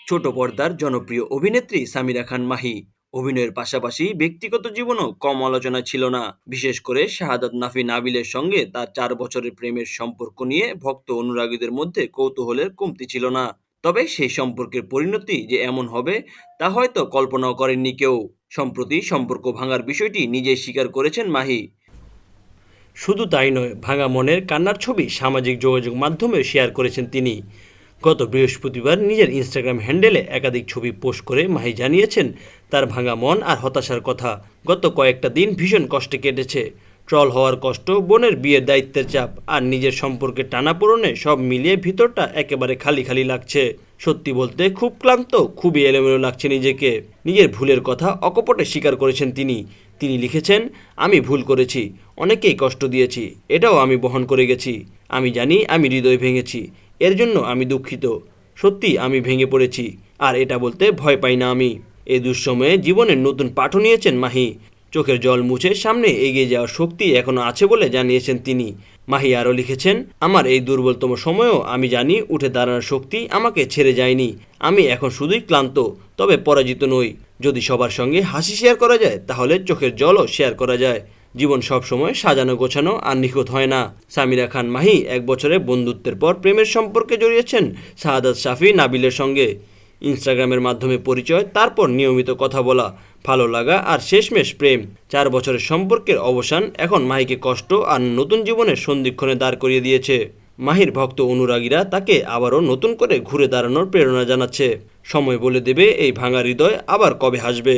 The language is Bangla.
ছোট পর্দার জনপ্রিয় অভিনেত্রী সামিরা খান মাহি। অভিনয়ের পাশাপাশি ব্যক্তিগত জীবনও কম আলোচনায় ছিল না। বিশেষ করে শাহাদাত নাফি নাবিলের সঙ্গে তার 4 বছরের প্রেমের সম্পর্ক নিয়ে ভক্ত অনুরাগীদের মধ্যে কৌতূহলের কমতি ছিল না। তবে সেই সম্পর্কের পরিণতি যে এমন হবে তা হয়তো কল্পনাও করেননি কেউ। সম্প্রতি সম্পর্ক ভাঙার বিষয়টি নিজেই স্বীকার করেছেন মাহি। শুধু তাই নয়, ভাঙা মনের কান্নার ছবি সামাজিক যোগাযোগ মাধ্যমে শেয়ার করেছেন তিনি। গত বৃহস্পতিবার নিজের ইনস্টাগ্রাম হ্যান্ডেলে একাধিক ছবি পোস্ট করে মাহি জানিয়েছেন তার ভাঙা মন আর হতাশার কথা। গত কয়েকটা দিন ভীষণ কষ্টে কেটেছে। ট্রল হওয়ার কষ্ট, বোনের বিয়ের দায়িত্বের চাপ আর নিজের সম্পর্কে টানাপোড়েনে সব মিলিয়ে ভিতরটা একেবারে খালি খালি লাগছে। সত্যি বলতে খুব ক্লান্ত, খুবই এলোমেলো লাগছে নিজেকে। নিজের ভুলের কথা অকপটে স্বীকার করেছেন তিনি। তিনি লিখেছেন, আমি ভুল করেছি, অনেকেই কষ্ট দিয়েছি, এটাও আমি বহন করে গেছি। আমি জানি আমি হৃদয় ভেঙেছি, এর জন্য আমি দুঃখিত। সত্যি আমি ভেঙে পড়েছি, আর এটা বলতে ভয় পাই না আমি। এই দুঃসময়ে জীবনের নতুন পাঠও নিয়েছেন মাহি। চোখের জল মুছে সামনে এগিয়ে যাওয়ার শক্তি এখনও আছে বলে জানিয়েছেন তিনি। মাহি আরও লিখেছেন, আমার এই দুর্বলতম সময়েও আমি জানি উঠে দাঁড়ানোর শক্তি আমাকে ছেড়ে যায়নি। আমি এখন শুধুই ক্লান্ত, তবে পরাজিত নই। যদি সবার সঙ্গে হাসি শেয়ার করা যায় তাহলে চোখের জলও শেয়ার করা যায়। জীবন সবসময় সাজানো গোছানো আর নিখুঁত হয় না। সামিরা খান মাহি 1 বছরের বন্ধুত্বের পর প্রেমের সম্পর্কে জড়িয়েছেন শাহাদাত শাফি নাবিলের সঙ্গে। ইনস্টাগ্রামের মাধ্যমে পরিচয়, তারপর নিয়মিত কথা বলা, ভালো লাগা আর শেষমেশ প্রেম। 4 বছরের সম্পর্কের অবসান এখন মাহিকে কষ্ট আর নতুন জীবনের সন্ধিক্ষণে দাঁড় করিয়ে দিয়েছে। মাহির ভক্ত অনুরাগীরা তাকে আবারও নতুন করে ঘুরে দাঁড়ানোর প্রেরণা জানাচ্ছে। সময় বলে দেবে এই ভাঙা হৃদয় আবার কবে হাসবে।